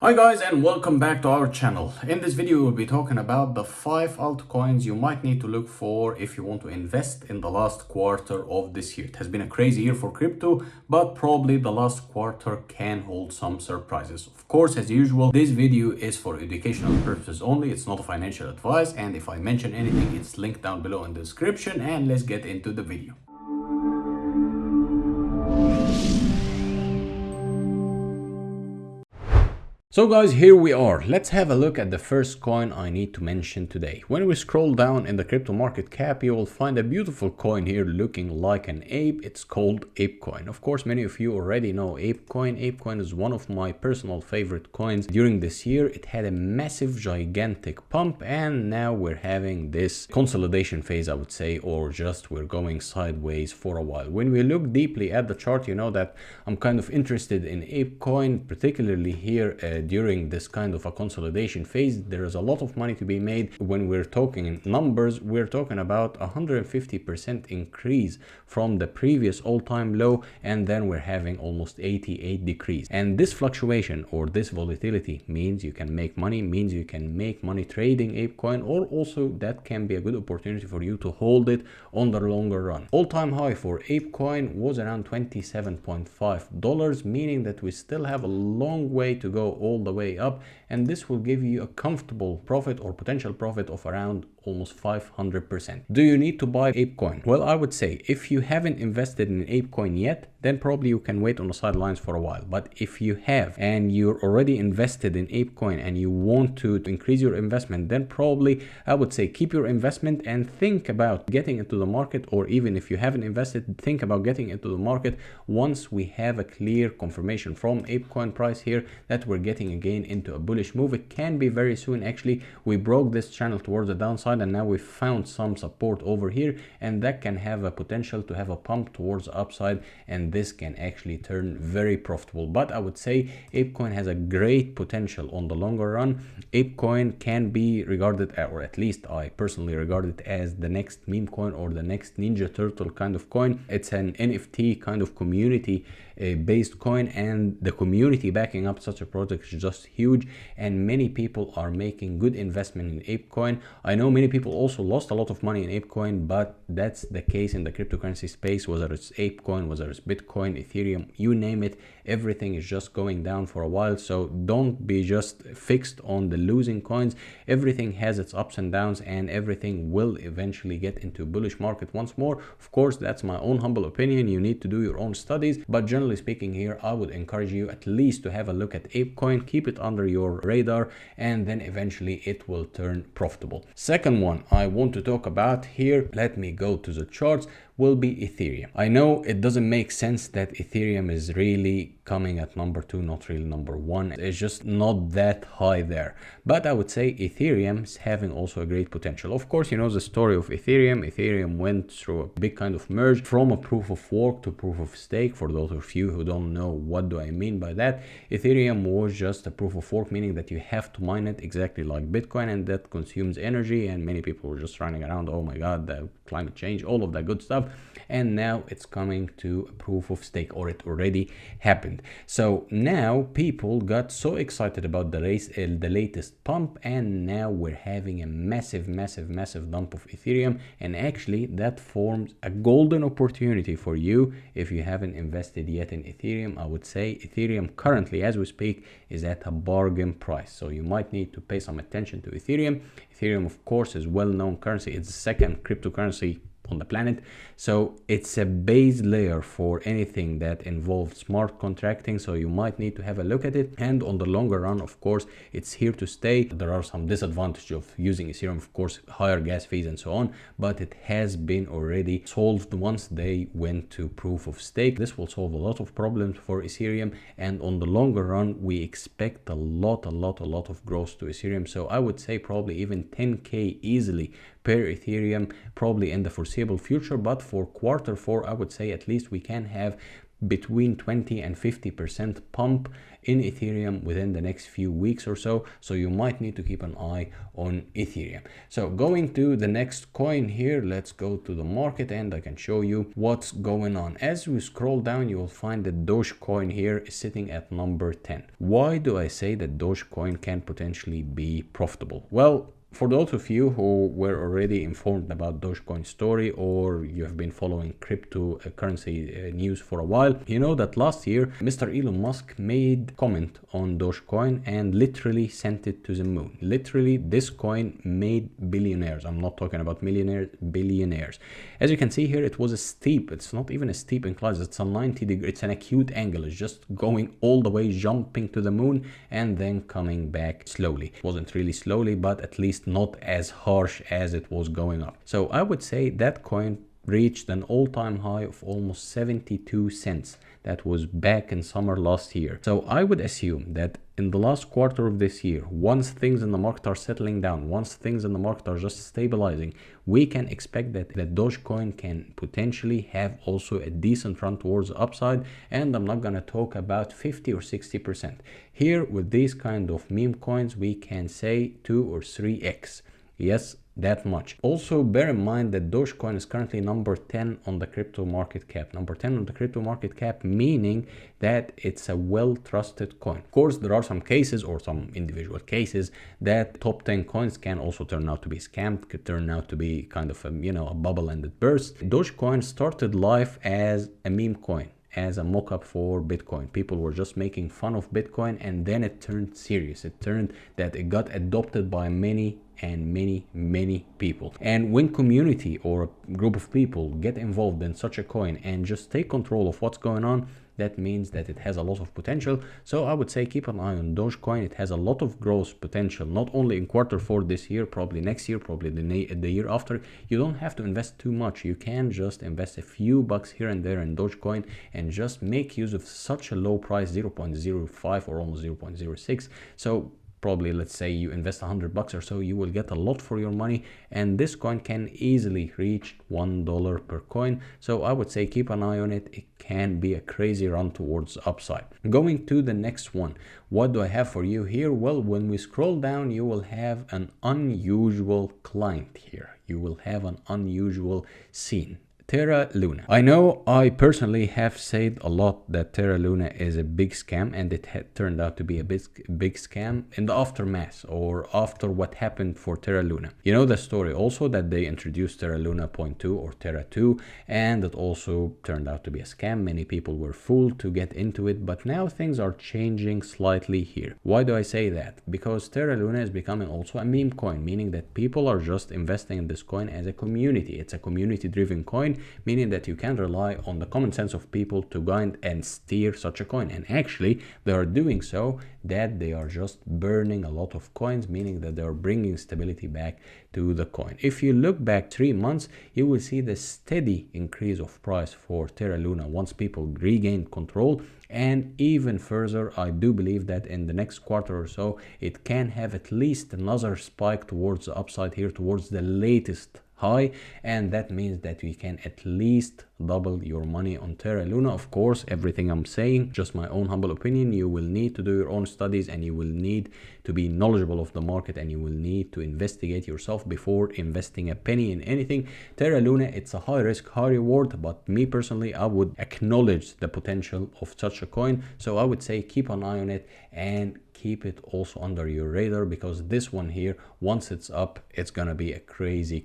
Hi guys, and welcome back to our channel. In this video we'll be talking about the 5 altcoins you might need to look for if you want to invest in the last quarter of this year. It has been a crazy year for crypto, but probably the last quarter can hold some surprises. Of course, as usual, this video is for educational purposes only. It's not a financial advice, and if I mention anything, it's linked down below in the description. And let's get into the video. So guys, here we are. Let's have a look at the first coin I need to mention today. When we scroll down in the crypto market cap, you will find a beautiful coin here looking like an ape. It's called ApeCoin. Of course, many of you already know ApeCoin. ApeCoin is one of my personal favorite coins. During this year, it had a massive, gigantic pump, and now we're having this consolidation phase, I would say, or just we're going sideways for a while. When we look deeply at the chart, you know that I'm kind of interested in ApeCoin, particularly here during this kind of a consolidation phase. There is a lot of money to be made. When we're talking in numbers, we're talking about 150% increase from the previous all-time low, and then we're having almost 88 decrease. And this fluctuation or this volatility means you can make money, means you can make money trading ApeCoin, or also that can be a good opportunity for you to hold it on the longer run. All-time high for ApeCoin was around $27.5, meaning that we still have a long way to go all the way up, and this will give you a comfortable profit or potential profit of around almost 500%. Do you need to buy ApeCoin? Well, I would say if you haven't invested in ApeCoin yet, then probably you can wait on the sidelines for a while. But if you have and you're already invested in ApeCoin and you want to increase your investment, then probably I would say keep your investment and think about getting into the market, or even if you haven't invested, think about getting into the market once we have a clear confirmation from ApeCoin price here that we're getting again into a bullish move. It can be very soon. Actually, we broke this channel towards the downside, and now we've found some support over here, and that can have a potential to have a pump towards the upside, and this can actually turn very profitable. But I would say ApeCoin has a great potential on the longer run. ApeCoin can be regarded, or at least I personally regard it, as the next meme coin or the next Ninja Turtle kind of coin. It's an NFT kind of community based coin, and the community backing up such a project is just huge, and many people are making good investment in ApeCoin. I know many people also lost a lot of money in ApeCoin, but that's the case in the cryptocurrency space, whether it's ApeCoin, whether it's Bitcoin, Ethereum, you name it, everything is just going down for a while. So don't be just fixed on the losing coins. Everything has its ups and downs, and everything will eventually get into a bullish market once more. Of course, that's my own humble opinion. You need to do your own studies, but generally speaking here, I would encourage you at least to have a look at ApeCoin, keep it under your radar, and then eventually it will turn profitable. Second one I want to talk about here, let me go to the charts, will be Ethereum. I know it doesn't make sense that Ethereum is really coming at number 2, not really number 1. It's just not that high there. But I would say Ethereum is having also a great potential. Of course, you know the story of Ethereum. Ethereum went through a big kind of merge from a proof of work to proof of stake. For those of you who don't know what do I mean by that, Ethereum was just a proof of work, meaning that you have to mine it exactly like Bitcoin, and that consumes energy, and many people were just running around, oh my god, the climate change, all of that good stuff. And now it's coming to a proof of stake, or it already happened. So now people got so excited about the latest pump, and now we're having a massive dump of Ethereum, and actually that forms a golden opportunity for you if you haven't invested yet in Ethereum. I would say Ethereum currently, as we speak, is at a bargain price, so you might need to pay some attention to Ethereum. Ethereum, of course, is well-known currency. It's the second cryptocurrency on the planet, so it's a base layer for anything that involves smart contracting, so you might need to have a look at it. And on the longer run, of course, it's here to stay. There are some disadvantages of using Ethereum, of course, higher gas fees and so on, but it has been already solved once they went to proof of stake. This will solve a lot of problems for Ethereum, and on the longer run we expect a lot of growth to Ethereum. So I would say probably even 10k easily per Ethereum, probably in the foreseeable future. But for quarter 4, I would say at least we can have between 20 and 50% pump in Ethereum within the next few weeks or so. So you might need to keep an eye on Ethereum. So going to the next coin here, let's go to the market and I can show you what's going on. As we scroll down, you will find that DogeCoin here is sitting at number 10. Why do I say that DogeCoin can potentially be profitable? Well, for those of you who were already informed about Dogecoin story, or you have been following cryptocurrency news for a while, you know that last year Mr. Elon Musk made comment on Dogecoin and literally sent it to the moon. Literally, this coin made billionaires. I'm not talking about millionaires, billionaires. As you can see here, it was a steep, it's not even a steep incline, it's a 90 degree, it's an acute angle. It's just going all the way, jumping to the moon and then coming back slowly. It wasn't really slowly, but at least not as harsh as it was going up. So I would say that coin reached an all-time high of almost 72 cents. That was back in summer last year. So I would assume that in the last quarter of this year, once things in the market are settling down, once things in the market are just stabilizing, we can expect that Dogecoin can potentially have also a decent run towards the upside. And I'm not going to talk about 50 or 60%. Here with these kind of meme coins, we can say 2 or 3x. Yes, that much. Also bear in mind that Dogecoin is currently number 10 on the crypto market cap. Number 10 on the crypto market cap, meaning that it's a well-trusted coin. Of course, there are some cases or some individual cases that top 10 coins can also turn out to be scammed, could turn out to be kind of a, you know, a bubble and it burst. Dogecoin started life as a meme coin, as a mock-up for Bitcoin. People were just making fun of Bitcoin, and then it turned serious. It turned that it got adopted by many people. And when community or a group of people get involved in such a coin and just take control of what's going on, that means that it has a lot of potential. So I would say keep an eye on Dogecoin. It has a lot of growth potential, not only in Q4 this year, probably next year, probably the year after. You don't have to invest too much. You can just invest a few bucks here and there in Dogecoin and just make use of such a low price, 0.05 or almost 0.06. So probably, let's say you invest $100 or so, you will get a lot for your money, and this coin can easily reach $1 per coin. So I would say keep an eye on it. It can be a crazy run towards the upside. Going to the next one, what do I have for you here? Well, when we scroll down, you will have an unusual client here. You will have an unusual scene. Terra Luna. I know I personally have said a lot that Terra Luna is a big scam, and it had turned out to be a big scam in the aftermath or after what happened for Terra Luna. You know the story also that they introduced Terra Luna 0.2 or Terra 2, and it also turned out to be a scam. Many people were fooled to get into it, but now things are changing slightly here. Why do I say that? Because Terra Luna is becoming also a meme coin, meaning that people are just investing in this coin as a community. It's a community driven coin, meaning that you can rely on the common sense of people to guide and steer such a coin. And actually they are doing so, that they are just burning a lot of coins, meaning that they are bringing stability back to the coin. If you look back 3 months, you will see the steady increase of price for Terra Luna once people regain control. And even further, I do believe that in the next quarter or so, it can have at least another spike towards the upside here, towards the latest high, and that means that we can at least double your money on Terra Luna. Of course, everything I'm saying, just my own humble opinion. You will need to do your own studies, and you will need to be knowledgeable of the market, and you will need to investigate yourself before investing a penny in anything. Terra Luna, it's a high risk, high reward, but me personally, I would acknowledge the potential of such a coin. So I would say keep an eye on it and keep it also under your radar, because this one here, once it's up, it's gonna be a crazy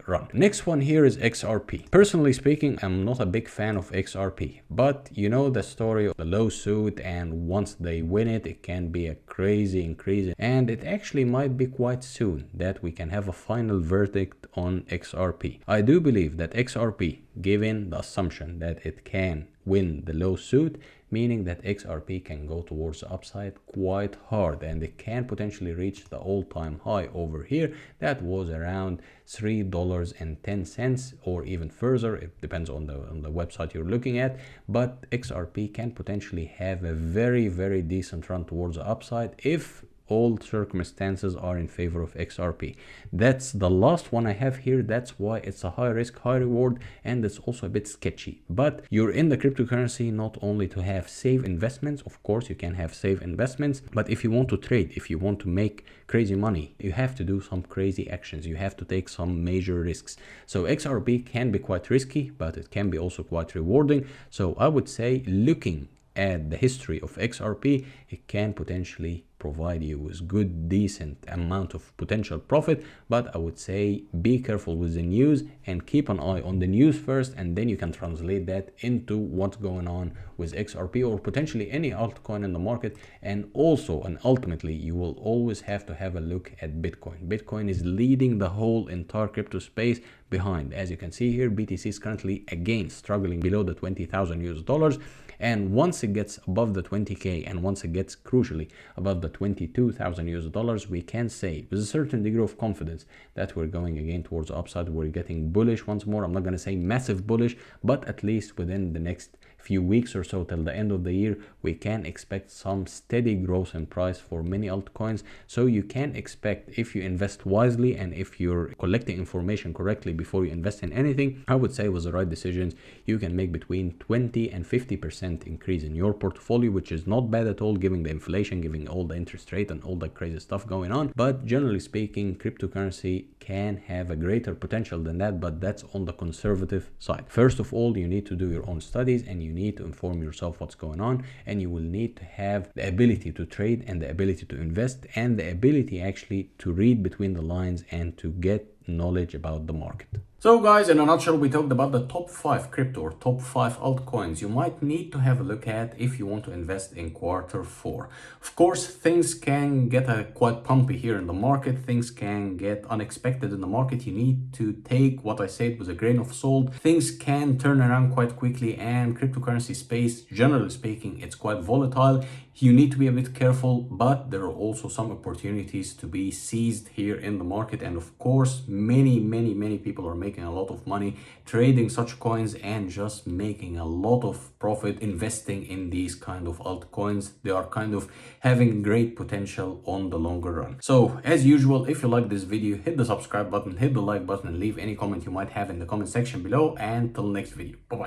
run. Next one here is XRP. Personally speaking, I'm not a big fan of XRP, but you know the story of the lawsuit, and once they win it, it can be a crazy increase, and it actually might be quite soon that we can have a final verdict on XRP. I do believe that XRP, given the assumption that it can win the lawsuit, meaning that XRP can go towards the upside quite hard, and it can potentially reach the all-time high over here that was around $3.10, or even further. It depends on the website you're looking at, but XRP can potentially have a very decent run towards the upside if all circumstances are in favor of XRP. That's the last one I have here. That's why it's a high risk, high reward, and it's also a bit sketchy. But you're in the cryptocurrency not only to have safe investments. Of course, you can have safe investments, but if you want to trade, if you want to make crazy money, you have to do some crazy actions. You have to take some major risks. So XRP can be quite risky, but it can be also quite rewarding. So I would say, looking at the history of XRP, it can potentially provide you with good, decent amount of potential profit. But I would say be careful with the news and keep an eye on the news first, and then you can translate that into what's going on with XRP or potentially any altcoin in the market. And also, and ultimately, you will always have to have a look at Bitcoin. Bitcoin is leading the whole entire crypto space behind. As you can see here, BTC is currently again struggling below the 20,000 US dollars. And once it gets above the 20K, and once it gets crucially above the 22,000 US dollars, we can say with a certain degree of confidence that we're going again towards the upside. We're getting bullish once more. I'm not going to say massive bullish, but at least within the next few weeks or so till the end of the year, we can expect some steady growth in price for many altcoins. So you can expect, if you invest wisely and if you're collecting information correctly before you invest in anything, I would say with the right decisions, you can make between 20 and 50% increase in your portfolio, which is not bad at all, given the inflation, given all the interest rate and all the crazy stuff going on. But generally speaking, cryptocurrency can have a greater potential than that, but that's on the conservative side. First of all, you need to do your own studies, and you need to inform yourself what's going on, and you will need to have the ability to trade and the ability to invest and the ability actually to read between the lines and to get knowledge about the market. So guys, in a nutshell, we talked about the top 5 crypto or top 5 altcoins you might need to have a look at if you want to invest in Q4. Of course, things can get quite pumpy here in the market. Things can get unexpected in the market. You need to take what I said with a grain of salt. Things can turn around quite quickly, and cryptocurrency space, generally speaking, it's quite volatile. You need to be a bit careful, but there are also some opportunities to be seized here in the market. And of course, many people are making a lot of money trading such coins and just making a lot of profit investing in these kind of altcoins. They are kind of having great potential on the longer run. So as usual, if you like this video, hit the subscribe button, hit the like button, and leave any comment you might have in the comment section below. And till next video, bye bye.